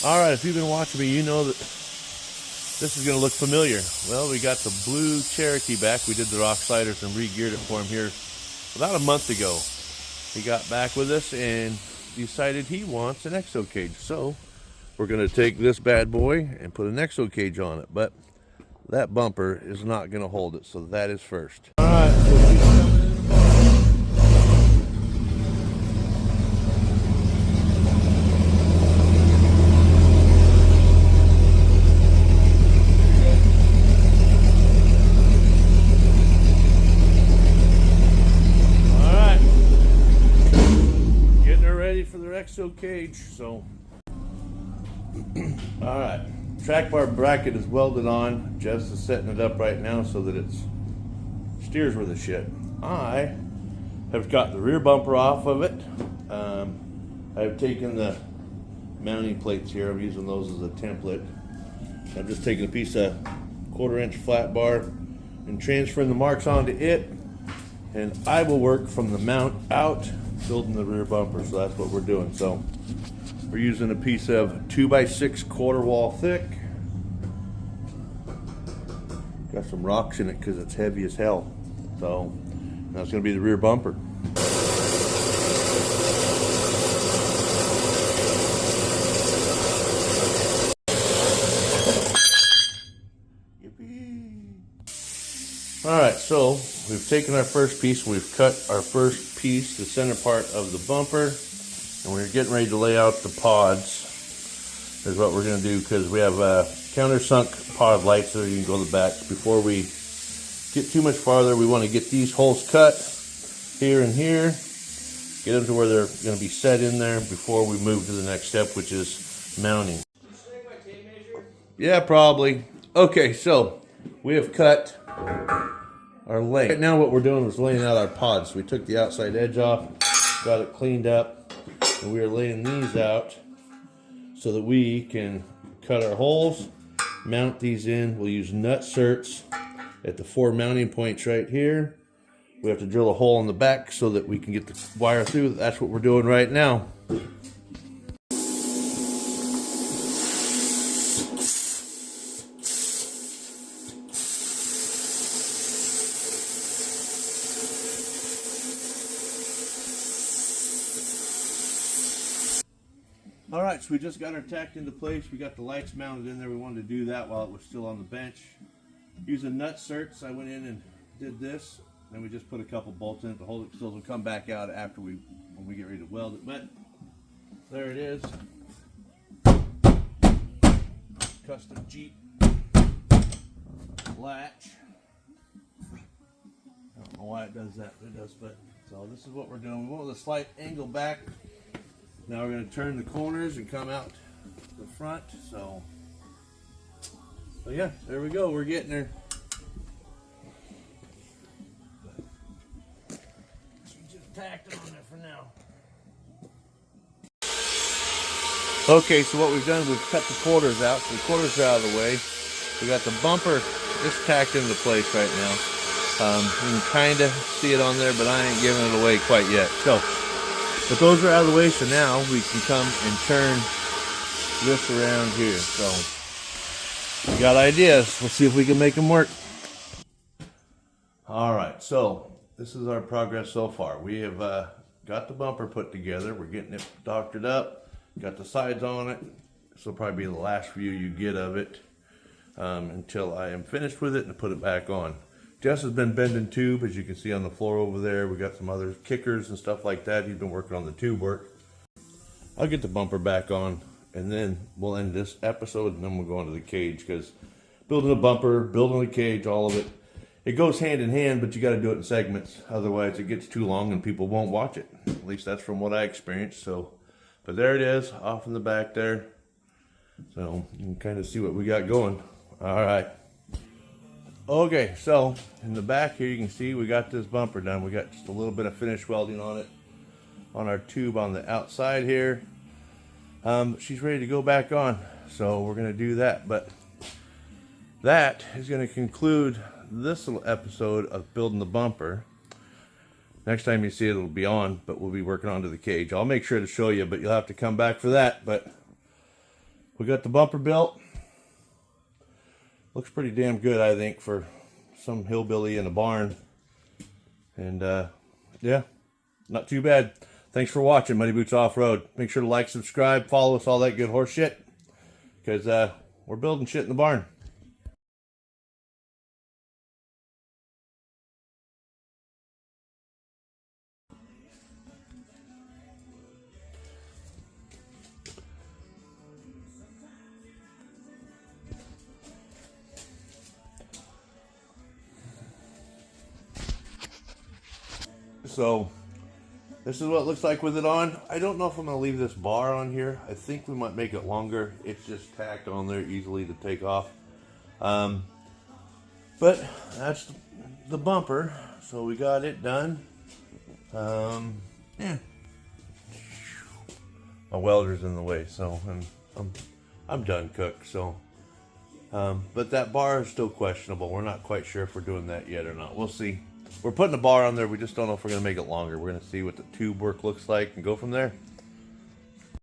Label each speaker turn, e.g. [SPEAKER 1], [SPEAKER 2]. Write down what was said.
[SPEAKER 1] Alright, if you've been watching me, you know that this is going to look familiar. Well, we got the blue Cherokee back. We did the rock sliders and re-geared it for him here about a month ago. He got back with us and decided he wants an exo-cage. So we're going to take this bad boy and put an exo-cage on it. But that bumper is not going to hold it, so that is first. Alright, for their exo-cage. So all right, track bar bracket is welded on. Jess is setting it up right now so that it steers with the shit. I have got the rear bumper off of it. I've taken the mounting plates here. I'm using those as a template. I'm just taking a piece of 1/4-inch flat bar and transferring the marks onto it, and I will work from the mount out, building the rear bumper. So that's what we're doing. So we're using a piece of 2x6 1/4 wall thick. Got some rocks in it because it's heavy as hell. So that's going to be the rear bumper. Alright, so we've taken our first piece, we've cut our first piece, the center part of the bumper, and we're getting ready to lay out the pods. Is what we're going to do, because we have countersunk pod lights that you can go to the back. Before we get too much farther, we want to get these holes cut here and here, get them to where they're going to be set in there before we move to the next step, which is mounting. Yeah, probably. Okay, so we have cut our length. Right now what we're doing is laying out our pods. We took the outside edge off, got it cleaned up, and we are laying these out so that we can cut our holes, mount these in. We'll use nut certs at the 4 mounting points right here. We have to drill a hole in the back so that we can get the wire through. That's what we're doing right now. Alright, so we just got our tacked into place. We got the lights mounted in there. We wanted to do that while it was still on the bench. Using nut certs, I went in and did this. Then we just put a couple bolts in it to hold it, so it'll come back out after when we get ready to weld it. But there it is. Custom Jeep latch. I don't know why it does that, but it does. But so this is what we're doing. We went with a slight angle back. Now we're going to turn the corners and come out the front. So yeah, there we go. We're getting there. Just tacked it on there for now. Okay, so what we've done, we've cut the quarters out. So the quarters are out of the way. We got the bumper just tacked into place right now. You can kind of see it on there, but I ain't giving it away quite yet. So, but those are out of the way, so now we can come and turn this around here. So, we got ideas. We'll see if we can make them work. Alright, so this is our progress so far. We have got the bumper put together. We're getting it doctored up. Got the sides on it. This will probably be the last view you get of it until I am finished with it and put it back on. Jess has been bending tube, as you can see on the floor over there. We got some other kickers and stuff like that. He's been working on the tube work. I'll get the bumper back on, and then we'll end this episode, and then we'll go into the cage, because building a bumper, building a cage, all of it, it goes hand in hand, but you got to do it in segments. Otherwise, it gets too long and people won't watch it. At least that's from what I experienced. So, but there it is, off in the back there. So you can kind of see what we got going. All right. Okay, so in the back here you can see we got this bumper done. We got just a little bit of finish welding on it, on our tube on the outside here. She's ready to go back on, so we're going to do that. But that is going to conclude this little episode of building the bumper. Next time you see it, it'll be on, but we'll be working onto the cage. I'll make sure to show you, but you'll have to come back for that. But We got the bumper built. Looks pretty damn good, I think, for some hillbilly in a barn. And yeah, not too bad. Thanks for watching Muddy Boots Off-Road. Make sure to like, subscribe, follow us, all that good horse shit. Because we're building shit in the barn. So this is what it looks like with it on. I don't know if I'm going to leave this bar on here. I think we might make it longer. It's just tacked on there easily to take off. But that's the bumper. So we got it done. Yeah. My welder's in the way, so I'm done cooked. So, but that bar is still questionable. We're not quite sure if we're doing that yet or not. We'll see. We're putting a bar on there. We just don't know if we're going to make it longer. We're going to see what the tube work looks like and go from there.